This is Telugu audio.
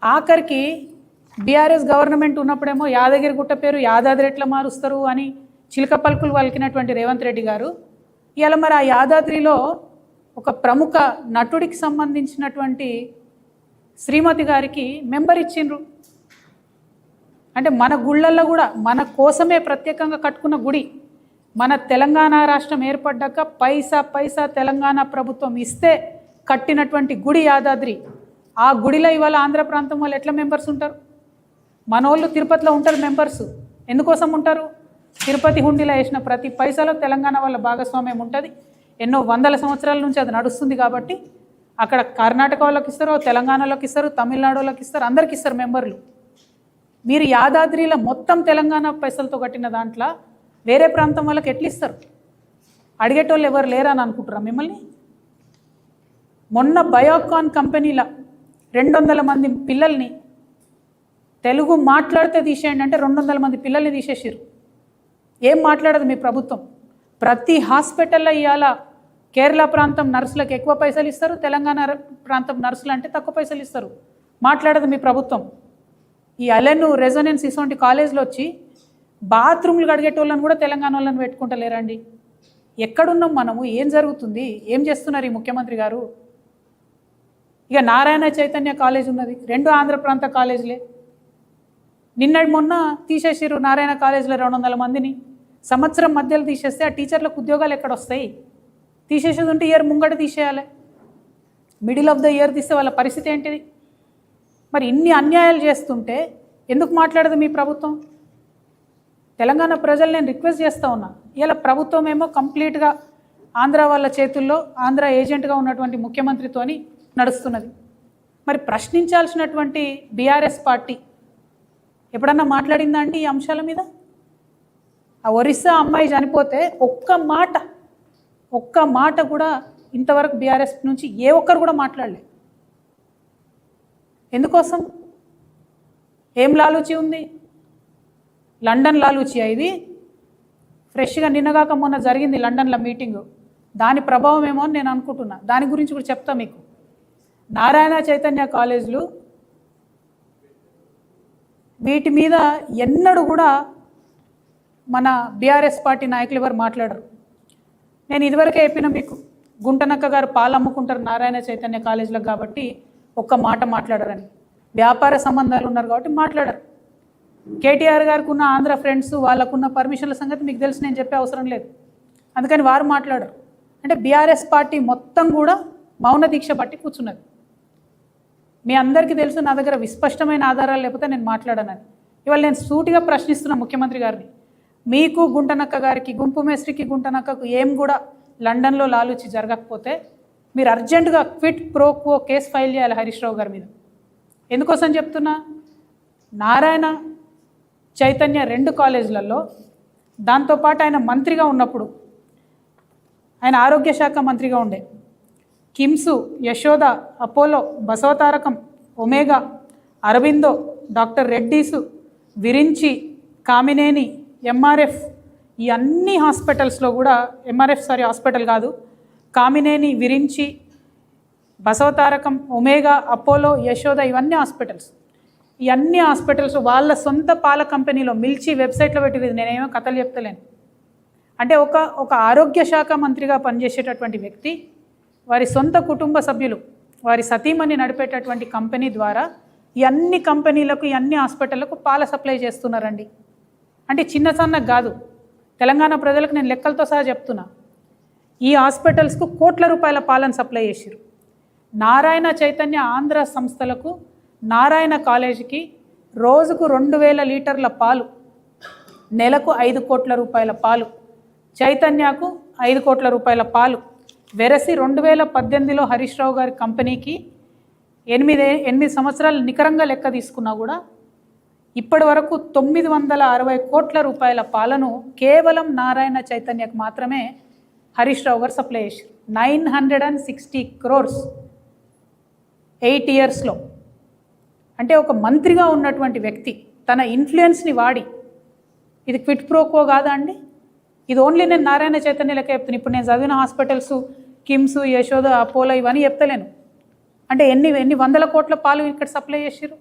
ఆఖరికి బీఆర్ఎస్ గవర్నమెంట్ ఉన్నప్పుడేమో యాదగిరిగుట్ట పేరు యాదాద్రి ఎట్లా మారుస్తారు అని చిలక పలుకులు పలికినటువంటి రేవంత్ రెడ్డి గారు ఇవాళ మరి ఆ యాదాద్రిలో ఒక ప్రముఖ నటుడికి సంబంధించినటువంటి శ్రీమతి గారికి మెంబర్ ఇచ్చిండ్రు. అంటే మన గుళ్ళల్లో కూడా మన కోసమే ప్రత్యేకంగా కట్టుకున్న గుడి, మన తెలంగాణ రాష్ట్రం ఏర్పడ్డాక పైసా పైసా తెలంగాణ ప్రభుత్వం ఇస్తే కట్టినటువంటి గుడి యాదాద్రి. ఆ గుడిలో ఇవాళ ఆంధ్ర ప్రాంతం వాళ్ళు ఎట్లా మెంబర్స్ ఉంటారు? మనోళ్ళు తిరుపతిలో ఉంటారు మెంబర్స్. ఎందుకోసం ఉంటారు? తిరుపతి హుండీలో వేసిన ప్రతి పైసాలో తెలంగాణ వాళ్ళ భాగస్వామ్యం ఉంటుంది. ఎన్నో వందల సంవత్సరాల నుంచి అది నడుస్తుంది కాబట్టి అక్కడ కర్ణాటక వాళ్ళకి ఇస్తారు, తెలంగాణలోకి ఇస్తారు, తమిళనాడు వాళ్ళకి ఇస్తారు, అందరికి ఇస్తారు మెంబర్లు. మీరు యాదాద్రిలో మొత్తం తెలంగాణ పైసలతో కట్టిన దాంట్లో వేరే ప్రాంతం వాళ్ళకి ఎట్లా ఇస్తారు? అడిగేటోళ్ళు ఎవరు లేరని అనుకుంటారా మిమ్మల్ని? మొన్న బయోకాన్ కంపెనీల 200 మంది పిల్లల్ని తెలుగు మాట్లాడితే తీసేయండి అంటే 200 మంది పిల్లల్ని తీసేసారు. ఏం మాట్లాడదు మీ ప్రభుత్వం. ప్రతి హాస్పిటల్లో ఇవాళ కేరళ ప్రాంతం నర్సులకు ఎక్కువ పైసలు ఇస్తారు, తెలంగాణ ప్రాంతం నర్సులు అంటే తక్కువ పైసలు ఇస్తారు. మాట్లాడదు మీ ప్రభుత్వం. ఈ అలెను రెజొనెన్స్ ఇటువంటి కాలేజ్లో వచ్చి బాత్రూమ్లు కడిగేటోళ్ళని కూడా తెలంగాణ వాళ్ళని పెట్టుకుంటలేరండి. ఎక్కడున్నాం మనము? ఏం జరుగుతుంది? ఏం చేస్తున్నారు ఈ ముఖ్యమంత్రి గారు? ఇక నారాయణ చైతన్య కాలేజ్ ఉన్నది, 2 ఆంధ్ర ప్రాంత కాలేజీలే. నిన్నటి మొన్న తీసేసారు నారాయణ కాలేజీలో 200 మందిని. సంవత్సరం మధ్యలో తీసేస్తే ఆ టీచర్లకు ఉద్యోగాలు ఎక్కడ వస్తాయి? తీసేసేది ఉంటే ఇయర్ ముంగట తీసేయాలి. మిడిల్ ఆఫ్ ద ఇయర్ తీస్తే వాళ్ళ పరిస్థితి ఏంటిది? మరి ఇన్ని అన్యాయాలు చేస్తుంటే ఎందుకు మాట్లాడదు మీ ప్రభుత్వం? తెలంగాణ ప్రజలు నేను రిక్వెస్ట్ చేస్తూ ఉన్నా. ఇలా ప్రభుత్వం ఏమో కంప్లీట్గా ఆంధ్ర వాళ్ళ చేతుల్లో ఆంధ్ర ఏజెంట్గా ఉన్నటువంటి ముఖ్యమంత్రితోని నడుస్తున్నది. మరి ప్రశ్నించాల్సినటువంటి బీఆర్ఎస్ పార్టీ ఎప్పుడన్నా మాట్లాడిందా అండి ఈ అంశాల మీద? ఆ ఒరిస్సా అమ్మాయి చనిపోతే ఒక్క మాట కూడా ఇంతవరకు బీఆర్ఎస్ నుంచి ఏ ఒక్కరు కూడా మాట్లాడలే. ఎందుకోసం? ఏం లాలూచి ఉంది? లండన్ లాలూచి ఇది. ఫ్రెష్గా నిన్నగాక మొన్న జరిగింది లండన్లో మీటింగు, దాని ప్రభావం ఏమో అని నేను అనుకుంటున్నా. దాని గురించి కూడా చెప్తా మీకు. నారాయణ చైతన్య కాలేజీలు వీటి మీద ఎన్నడూ కూడా మన బీఆర్ఎస్ పార్టీ నాయకులు ఎవరు మాట్లాడరు. నేను ఇదివరకే చెప్పిన మీకు, గుంటనక్క గారు పాలు అమ్ముకుంటారు నారాయణ చైతన్య కాలేజీలకు కాబట్టి ఒక్క మాట మాట్లాడరని. వ్యాపార సంబంధాలు ఉన్నారు కాబట్టి మాట్లాడరు. కేటీఆర్ గారికి ఉన్న ఆంధ్ర ఫ్రెండ్స్ వాళ్ళకున్న పర్మిషన్ల సంగతి మీకు తెలిసి నేను చెప్పే అవసరం లేదు. అందుకని వారు మాట్లాడరు. అంటే బీఆర్ఎస్ పార్టీ మొత్తం కూడా మౌన దీక్ష పట్టి కూర్చున్నది. మీ అందరికీ తెలుసు నా దగ్గర విస్పష్టమైన ఆధారాలు లేకపోతే నేను మాట్లాడనని. ఇవాళ నేను సూటిగా ప్రశ్నిస్తున్నా ముఖ్యమంత్రి గారిని. మీకు గుంటనక్క గారికి, గుంపు మేస్త్రికి గుంటనక్కకు ఏం కూడా లండన్లో లాలూచి జరగకపోతే మీరు అర్జెంటుగా quit pro quo case file చేయాలి హరీష్ రావు గారి మీద. ఎందుకోసం చెప్తున్నా? నారాయణ చైతన్య 2 కాలేజీలలో, దాంతోపాటు ఆయన మంత్రిగా ఉన్నప్పుడు, ఆయన ఆరోగ్య శాఖ మంత్రిగా ఉండే, KIMS, Yashoda, Apollo, Basavatarakam, Omega, Aurobindo, doctor Reddy's, Virinchi, Kamineni, MRF, ఈ అన్ని హాస్పిటల్స్లో కూడా హాస్పిటల్ కాదు, కామినేని, విరించి, బసవతారకం, ఒమేగా, అపోలో, యశోద, ఇవన్నీ హాస్పిటల్స్. ఈ అన్ని హాస్పిటల్స్ వాళ్ళ సొంత పాల కంపెనీలో మిల్చి వెబ్సైట్లో పెట్టింది. నేనేమో కథలు చెప్తలేను. అంటే ఒక ఆరోగ్య శాఖ మంత్రిగా పనిచేసేటటువంటి వ్యక్తి వారి సొంత కుటుంబ సభ్యులు, వారి సతీమణి నడిపేటటువంటి కంపెనీ ద్వారా ఈ అన్ని కంపెనీలకు, ఈ అన్ని హాస్పిటళ్లకు పాల సప్లై చేస్తున్నారండి. అంటే చిన్న సన్న కాదు. తెలంగాణ ప్రజలకు నేను లెక్కలతో సహా చెప్తున్నా. ఈ హాస్పిటల్స్కు కోట్ల రూపాయల పాలను సప్లై చేశారు. నారాయణ చైతన్య ఆంధ్ర సంస్థలకు, నారాయణ కాలేజీకి రోజుకు 2000 లీటర్ల పాలు, నెలకు 5 కోట్ల రూపాయల పాలు, చైతన్యకు 5 కోట్ల రూపాయల పాలు వెరసి 2018లో హరీష్ రావు గారి కంపెనీకి 8 సంవత్సరాలు నికరంగా లెక్క తీసుకున్నా కూడా ఇప్పటి వరకు 960 కోట్ల రూపాయల పాలను కేవలం నారాయణ చైతన్యకు మాత్రమే హరీష్ రావు గారు సప్లై చేశారు. 960 crores 8 yearsలో. అంటే ఒక మంత్రిగా ఉన్నటువంటి వ్యక్తి తన ఇన్ఫ్లుయెన్స్ని వాడి, ఇది క్విట్ ప్రోకో కాదా అండి? ఇది ఓన్లీ నేను నారాయణ చైతన్య లెక్క చెప్తాను. ఇప్పుడు నేను చదివిన హాస్పిటల్స్, కిమ్స్, యశోద, అపోలో ఇవన్నీ చెప్తలేను. అంటే ఎన్ని 100 కోట్ల పాలు ఇక్కడ సప్లై చేసారు.